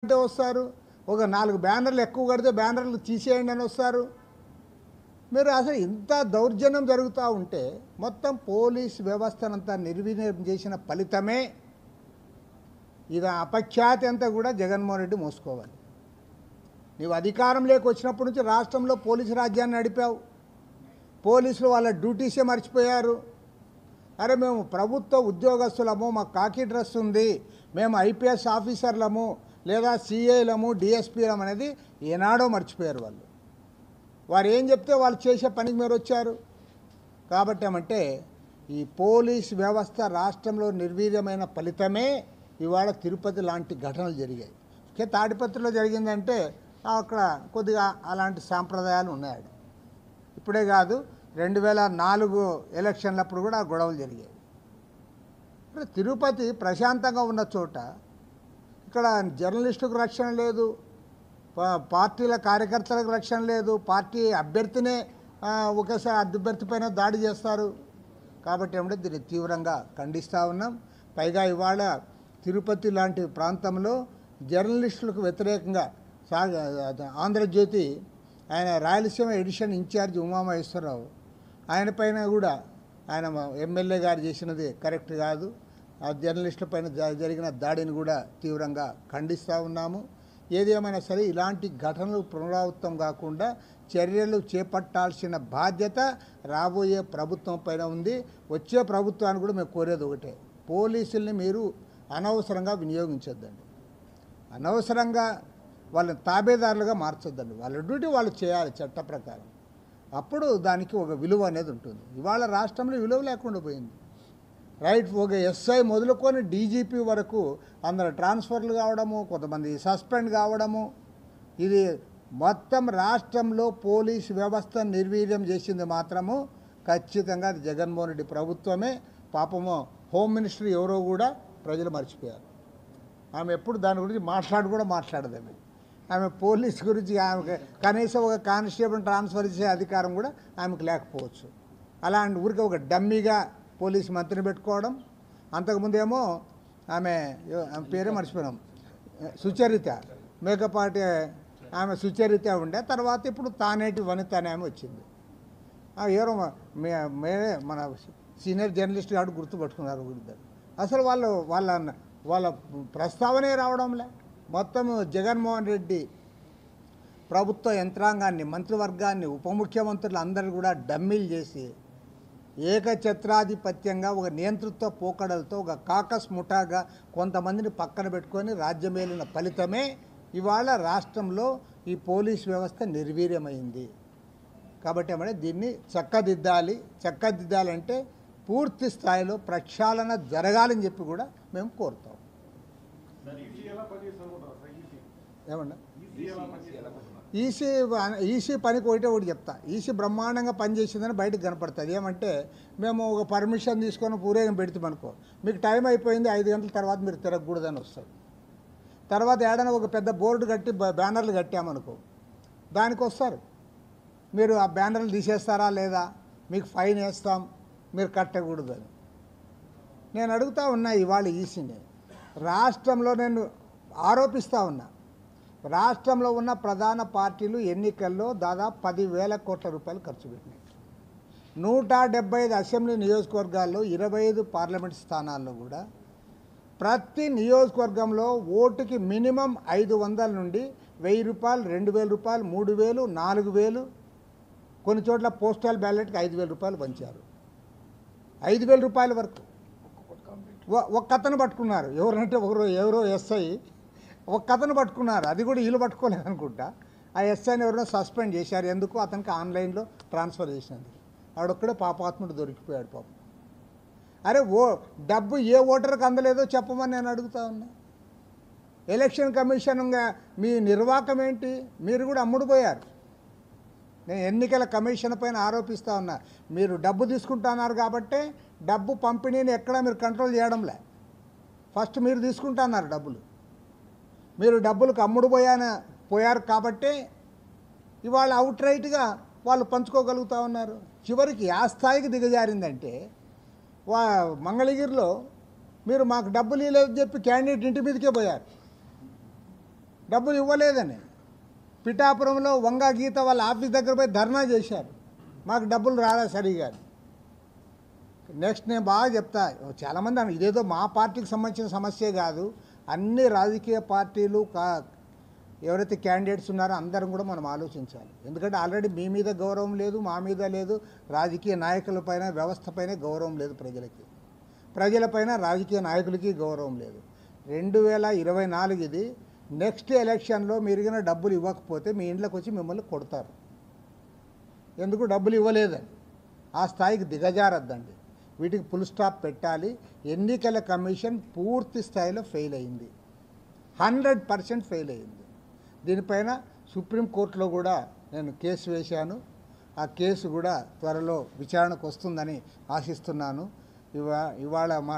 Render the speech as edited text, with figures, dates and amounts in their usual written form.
అంటే వస్తారు, ఒక 4 బ్యానర్లు ఎక్కువ కడితే బ్యానర్లు తీసేయండి అని వస్తారు. మీరు అసలు ఇంత దౌర్జన్యం జరుగుతూ ఉంటే మొత్తం పోలీస్ వ్యవస్థనంతా నిర్వీర్యం చేసిన ఫలితమే ఇది. అపఖ్యాతి అంతా కూడా జగన్మోహన్ రెడ్డి మోసుకోవాలి. నీవు అధికారంలోకి వచ్చినప్పటి నుంచి రాష్ట్రంలో పోలీసు రాజ్యాన్ని నడిపావు. పోలీసులు వాళ్ళ డ్యూటీసే మర్చిపోయారు. అరే మేము ప్రభుత్వ ఉద్యోగస్తులము, మాకు కాకి డ్రెస్ ఉంది, మేము ఐపీఎస్ ఆఫీసర్లము లేదా సిఐలము డిఎస్పీలము అనేది ఏనాడో మర్చిపోయారు వాళ్ళు. వారు ఏం చెప్తే వాళ్ళు చేసే పనికి మీరు వచ్చారు. కాబట్టి ఏమంటే ఈ పోలీస్ వ్యవస్థ రాష్ట్రంలో నిర్వీర్యమైన ఫలితమే ఇవాళ తిరుపతి లాంటి ఘటనలు జరిగాయి. తాడిపత్రిలో జరిగిందంటే అక్కడ కొద్దిగా అలాంటి సాంప్రదాయాలు ఉన్నాయి. ఇప్పుడే కాదు, 2004 ఎలక్షన్లప్పుడు కూడా గొడవలు జరిగాయి. తిరుపతి ప్రశాంతంగా ఉన్న చోట ఇక్కడ జర్నలిస్టుకు రక్షణ లేదు, పార్టీల కార్యకర్తలకు రక్షణ లేదు, పార్టీ అభ్యర్థినే ఒకేసారి అభ్యర్థి పైన దాడి చేస్తారు. కాబట్టి ఏమంటే దీన్ని తీవ్రంగా ఖండిస్తూ ఉన్నాం. పైగా ఇవాళ తిరుపతి లాంటి ప్రాంతంలో జర్నలిస్టులకు వ్యతిరేకంగా ఆంధ్రజ్యోతి ఆయన రాయలసీమ ఎడిషన్ ఇన్ఛార్జ్ ఉమామహేశ్వరరావు ఆయన పైన కూడా ఆయన ఎమ్మెల్యే గారు చేసినది కరెక్ట్ కాదు. ఆ జర్నలిస్టుల పైన జరిగిన దాడిని కూడా తీవ్రంగా ఖండిస్తూ ఉన్నాము. ఏది ఏమైనా సరే ఇలాంటి ఘటనలు పునరావృతం కాకుండా చర్యలు చేపట్టాల్సిన బాధ్యత రాబోయే ప్రభుత్వం పైన ఉంది. వచ్చే ప్రభుత్వాన్ని కూడా మేము కోరేది ఒకటే, పోలీసుల్ని మీరు అనవసరంగా వినియోగించొద్దండి, అనవసరంగా వాళ్ళని తాబేదారులుగా మార్చొద్దండి. వాళ్ళ డ్యూటీ వాళ్ళు చేయాలి చట్ట ప్రకారం. అప్పుడు దానికి ఒక విలువ అనేది ఉంటుంది. ఇవాళ రాష్ట్రంలో విలువ లేకుండా పోయింది. రైట్, ఒక ఎస్ఐ మొదలుకొని డీజీపీ వరకు అందరు ట్రాన్స్ఫర్లు కావడము, కొంతమంది సస్పెండ్ కావడము, ఇది మొత్తం రాష్ట్రంలో పోలీస్ వ్యవస్థ నిర్వీర్యం చేసింది మాత్రము ఖచ్చితంగా అది జగన్మోహన్ రెడ్డి ప్రభుత్వమే. పాపము హోమ్ మినిస్టర్ ఎవరో కూడా ప్రజలు మర్చిపోయారు. ఆమె ఎప్పుడు దాని గురించి మాట్లాడదు. ఆమె పోలీస్ గురించి ఆమెకు కనీసం ఒక కానిస్టేబుల్ ట్రాన్స్ఫర్ చేసే అధికారం కూడా ఆమెకు లేకపోవచ్చు. అలాంటి ఊరికి ఒక డమ్మీగా పోలీస్ మంత్రిని పెట్టుకోవడం. అంతకుముందేమో ఆమె పేరే మర్చిపోయినాం, సుచరిత, మేకపాటి ఆమె సుచరిత ఉండే, తర్వాత ఇప్పుడు తానేటి వనిత అనే ఆమె వచ్చింది. ఎవరో మన సీనియర్ జర్నలిస్ట్ గారు గుర్తుపట్టుకున్నారు ఇద్దరు. అసలు వాళ్ళ ప్రస్తావనే రావడంలే. మొత్తం జగన్మోహన్ రెడ్డి ప్రభుత్వ యంత్రాంగాన్ని, మంత్రివర్గాన్ని, ఉప ముఖ్యమంత్రులు అందరూ కూడా డమ్మీలు చేసి ఏకఛత్రాధిపత్యంగా ఒక నియంతృత్వ పోకడలతో ఒక కాకస్ ముఠాగా కొంతమందిని పక్కన పెట్టుకొని రాజ్యమేలిన ఫలితమే ఇవాళ రాష్ట్రంలో ఈ పోలీస్ వ్యవస్థ నిర్వీర్యమైంది. కాబట్టి ఏమంటే దీన్ని చక్కదిద్దాలంటే పూర్తి స్థాయిలో ప్రక్షాళన జరగాలని చెప్పి కూడా మేము కోరుతాం. ఏమన్నా ఈసీ పనికి ఒకటి చెప్తా. ఈసీ బ్రహ్మాండంగా పనిచేసిందని బయటకు కనపడుతుంది. ఏమంటే మేము ఒక పర్మిషన్ తీసుకొని పూరేగం పెడతామనుకో, మీకు టైం అయిపోయింది 5 గంటల తర్వాత మీరు తిరగకూడదని వస్తుంది. తర్వాత ఏడైనా ఒక పెద్ద బోర్డు కట్టి బ్యానర్లు కట్టామనుకో, దానికి వస్తారు. మీరు ఆ బ్యానర్లు తీసేస్తారా లేదా, మీకు ఫైన్ వేస్తాం, మీరు కట్టకూడదని. నేను అడుగుతూ ఉన్నా ఇవాళ ఈసీని, రాష్ట్రంలో నేను ఆరోపిస్తూ ఉన్నా, రాష్ట్రంలో ఉన్న ప్రధాన పార్టీలు ఎన్నికల్లో దాదాపు 10,000 కోట్ల రూపాయలు ఖర్చు పెట్టినాయి. 175 అసెంబ్లీ నియోజకవర్గాల్లో 25 పార్లమెంట్ స్థానాల్లో కూడా ప్రతి నియోజకవర్గంలో ఓటుకి మినిమం 500 నుండి 1000 రూపాయలు, 2000 రూపాయలు, 3000, 4000, కొన్ని చోట్ల పోస్టల్ బ్యాలెట్కి 5000 రూపాయలు పంచారు. 5000 రూపాయల వరకు ఒక కథను పట్టుకున్నారు. ఎవరంటే ఎవరో ఎస్ఐ ఒక కథను పట్టుకున్నారు. అది కూడా వీళ్ళు పట్టుకోలేదు అనుకుంటా. ఆ ఎస్ఐని ఎవరో సస్పెండ్ చేశారు. ఎందుకు? అతనికి ఆన్లైన్లో ట్రాన్స్ఫర్ చేసినందుకు. ఆడొక్కడే పాపాత్ముడు దొరికిపోయాడు పాపం. అరే డబ్బు ఏ ఓటర్కి అందలేదో చెప్పమని నేను అడుగుతా ఉన్నా. ఎలక్షన్ కమిషన్గా మీ నిర్వాహకం ఏంటి? మీరు కూడా అమ్ముడుపోయారు. నేను ఎన్నికల కమిషన్ పైన ఆరోపిస్తూ ఉన్నా, మీరు డబ్బు తీసుకుంటున్నారు కాబట్టి డబ్బు పంపిణీని ఎక్కడా మీరు కంట్రోల్ చేయడంలే. ఫస్ట్ మీరు తీసుకుంటున్నారు డబ్బులు, మీరు డబ్బులకు పోయారు కాబట్టి ఇవాళ అవుట్ రైట్గా వాళ్ళు పంచుకోగలుగుతూ ఉన్నారు. చివరికి ఆ స్థాయికి దిగజారిందంటే మంగళగిరిలో మీరు మాకు డబ్బులు ఇవ్వలేదని చెప్పి క్యాండిడేట్ ఇంటి మీదకే పోయారు. డబ్బులు ఇవ్వలేదని. పిఠాపురంలో వంగ గీత వాళ్ళ ఆఫీస్ దగ్గర పోయి ధర్నా చేశారు, మాకు డబ్బులు రాలే సరిగా. నెక్స్ట్ నేను బాగా చెప్తా, చాలామంది ఇదేదో మా పార్టీకి సంబంధించిన సమస్యే కాదు, అన్ని రాజకీయ పార్టీలు ఎవరైతే క్యాండిడేట్స్ ఉన్నారో అందరం కూడా మనం ఆలోచించాలి. ఎందుకంటే ఆల్రెడీ మీ మీద గౌరవం లేదు, మా మీద లేదు, రాజకీయ నాయకులపైన వ్యవస్థపైన గౌరవం లేదు, ప్రజలపైన రాజకీయ నాయకులకి గౌరవం లేదు. 2024 ఇది. నెక్స్ట్ ఎలక్షన్లో మీరుగిన డబ్బులు ఇవ్వకపోతే మీ ఇంట్లోకి వచ్చి మిమ్మల్ని కొడతారు. ఎందుకు డబ్బులు ఇవ్వలేదని. ఆ స్థాయికి దిగజారద్దండి. వీటికి ఫుల్ స్టాప్ పెట్టాలి. ఎన్నికల కమిషన్ పూర్తి స్థాయిలో ఫెయిల్ అయింది, 100% ఫెయిల్ అయింది. దీనిపైన సుప్రీంకోర్టులో కూడా నేను కేసు వేశాను. ఆ కేసు కూడా త్వరలో విచారణకు వస్తుందని ఆశిస్తున్నాను. ఇవాళ మా